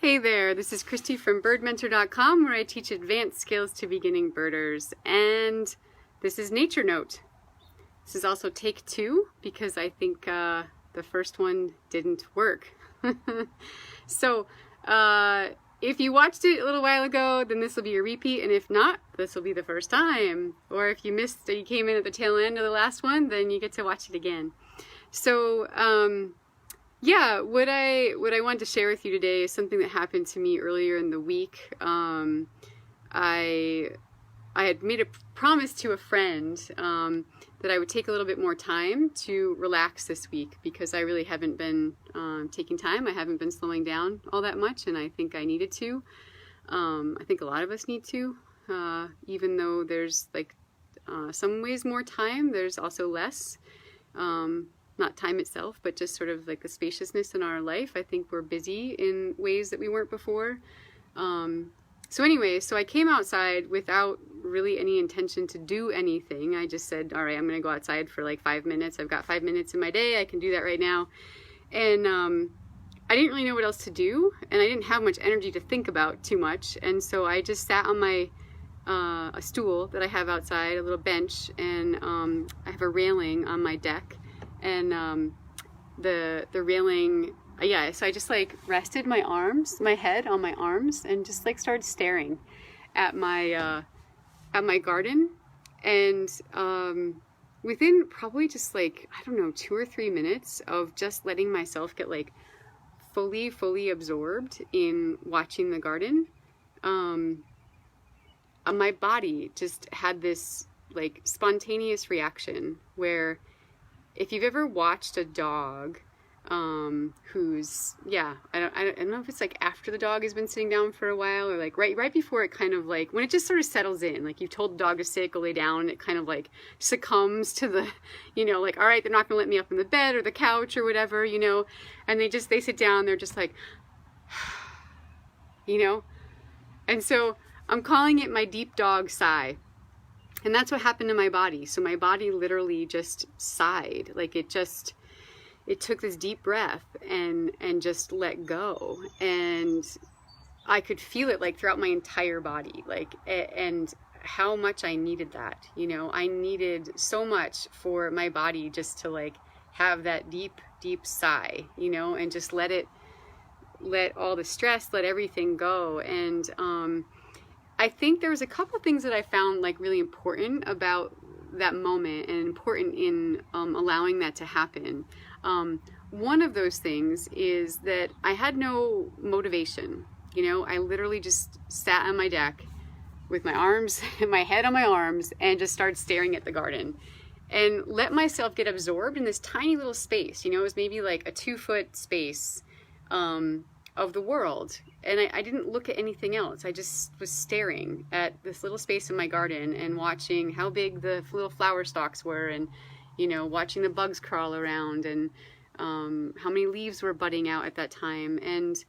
Hey there, this is Christy from birdmentor.com, where I teach advanced skills to beginning birders, and this is Nature Note. This is also take 2 because I think the first one didn't work. So if you watched it a little while ago, then this will be a repeat, and if not, this will be the first time. Or if you came in at the tail end of the last one, then you get to watch it again. So yeah, what I wanted to share with you today is something that happened to me earlier in the week. I had made a promise to a friend that I would take a little bit more time to relax this week, because I really haven't been taking time. I haven't been slowing down all that much, and I think I needed to. I think a lot of us need to, even though there's like some ways more time, there's also less. Not time itself, but just sort of like the spaciousness in our life. I think we're busy in ways that we weren't before. So anyway, so I came outside without really any intention to do anything. I just said, all right, I'm going to go outside for like 5 minutes. I've got 5 minutes in my day. I can do that right now. And I didn't really know what else to do, and I didn't have much energy to think about too much. And so I just sat on my a stool that I have outside, a little bench, and I have a railing on my deck. And the railing, yeah, so I just like rested my head on my arms, and just like started staring at my garden. And within probably just like, I don't know, 2 or 3 minutes of just letting myself get like fully absorbed in watching the garden, my body just had this like spontaneous reaction where, if you've ever watched a dog who's, yeah, I don't know if it's like after the dog has been sitting down for a while, or like right before it kind of like, when it just sort of settles in, like you've told the dog to sit, go lay down, and it kind of like succumbs to the, you know, like, all right, they're not gonna let me up in the bed or the couch or whatever, you know, and they sit down, they're just like, you know, and so I'm calling it my deep dog sigh. And that's what happened to my body. So my body literally just sighed. Like it took this deep breath and just let go. And I could feel it like throughout my entire body, like, and how much I needed that. You know, I needed so much for my body just to like have that deep sigh, you know, and just let all the stress, let everything go. And, I think there was a couple things that I found like really important about that moment, and important in allowing that to happen. One of those things is that I had no motivation. You know, I literally just sat on my deck with my arms, my head on my arms, and just started staring at the garden, and let myself get absorbed in this tiny little space. You know, it was maybe like a 2-foot space of the world. And I didn't look at anything else. I just was staring at this little space in my garden and watching how big the little flower stalks were, and, you know, watching the bugs crawl around, and how many leaves were budding out at that time. And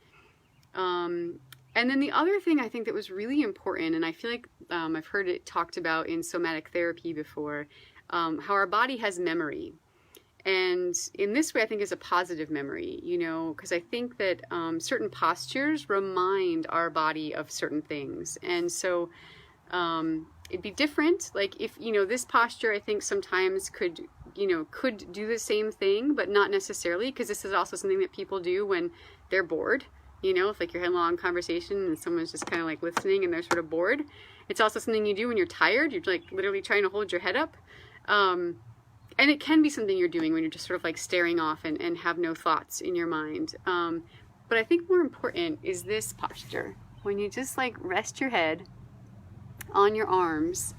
then the other thing I think that was really important, and I feel like I've heard it talked about in somatic therapy before, how our body has memory. And in this way, I think is a positive memory, you know, because I think that certain postures remind our body of certain things. And so it'd be different. Like if, you know, this posture, I think sometimes could do the same thing, but not necessarily, because this is also something that people do when they're bored. You know, if like you're having a long conversation and someone's just kind of like listening and they're sort of bored. It's also something you do when you're tired. You're like literally trying to hold your head up. And it can be something you're doing when you're just sort of like staring off and have no thoughts in your mind. But I think more important is this posture. When you just like rest your head on your arms.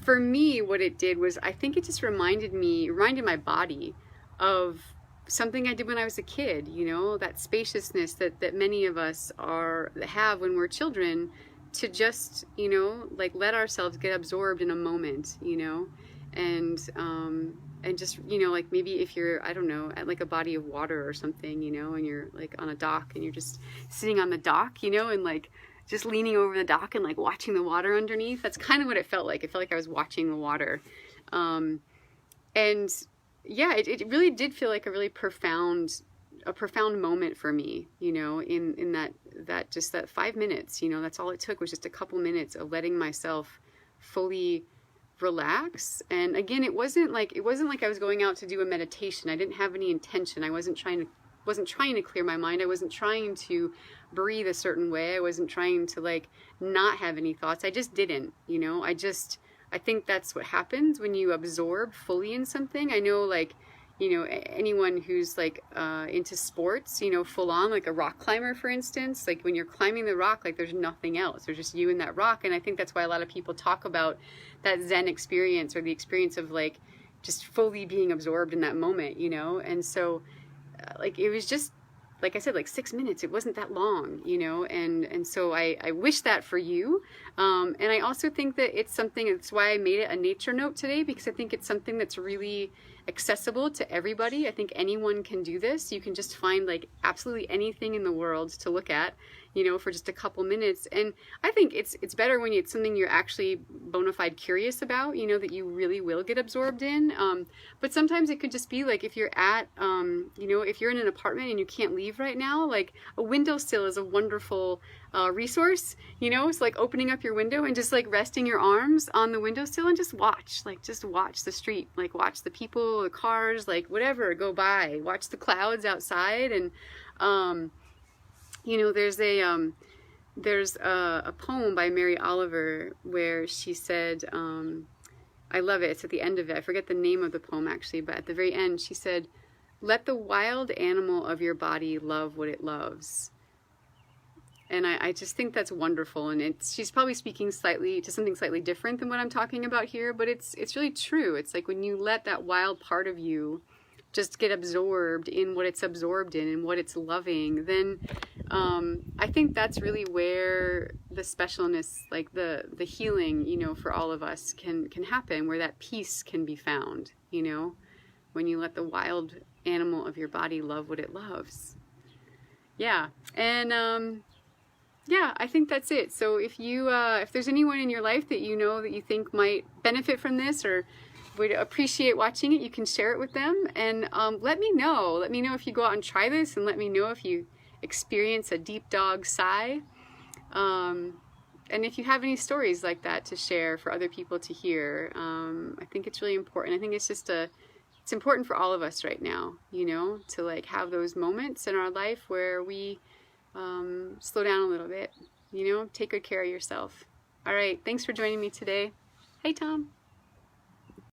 For me, what it did was, I think it just reminded my body of something I did when I was a kid, you know, that spaciousness that many of us have when we're children, to just, you know, like let ourselves get absorbed in a moment, you know. And just, you know, like maybe if you're, I don't know, at like a body of water or something, you know, and you're like on a dock and you're just sitting on the dock, you know, and like just leaning over the dock and like watching the water underneath. That's kind of what it felt like. It felt like I was watching the water. And yeah, it really did feel like a really profound a profound moment for me, you know, in that just that 5 minutes, you know, that's all it took, was just a couple minutes of letting myself fully relax. And again, it wasn't like I was going out to do a meditation. I didn't have any intention. I wasn't trying to clear my mind. I wasn't trying to breathe a certain way. I wasn't trying to like not have any thoughts. I just didn't, you know. I think that's what happens when you absorb fully in something. I know, like, you know, anyone who's like into sports, you know, full on, like a rock climber, for instance, like when you're climbing the rock, like there's nothing else. There's just you and that rock. And I think that's why a lot of people talk about that Zen experience, or the experience of like just fully being absorbed in that moment, you know. And so like it was just, like I said, like 6 minutes. It wasn't that long, you know, and so I wish that for you. And I also think that it's something, that's why I made it a nature note today, because I think it's something that's really accessible to everybody. I think anyone can do this. You can just find like absolutely anything in the world to look at, you know, for just a couple minutes. And I think it's better when it's something you're actually bona fide curious about, you know, that you really will get absorbed in. But sometimes it could just be like if you're at, you know, if you're in an apartment and you can't leave right now, like a windowsill is a wonderful resource, you know. It's like opening up your window and just like resting your arms on the windowsill and just watch the street, like watch the people, the cars, like whatever go by, watch the clouds outside. And you know, there's a poem by Mary Oliver where she said, I love it, it's at the end of it, I forget the name of the poem actually, but at the very end she said, "Let the wild animal of your body love what it loves." And I just think that's wonderful. And she's probably speaking to something slightly different than what I'm talking about here, but it's really true. It's like when you let that wild part of you just get absorbed in what it's absorbed in and what it's loving, then I think that's really where the specialness, like the healing, you know, for all of us can happen, where that peace can be found, you know, when you let the wild animal of your body love what it loves. Yeah. And yeah, I think that's it. So if there's anyone in your life that you know that you think might benefit from this or would appreciate watching it, you can share it with them. And let me know. Let me know if you go out and try this, and let me know if you experience a deep dog sigh. And if you have any stories like that to share for other people to hear, I think it's really important. I think it's important for all of us right now, you know, to like have those moments in our life where we slow down a little bit, you know, take good care of yourself. All right. Thanks for joining me today. Hey, Tom.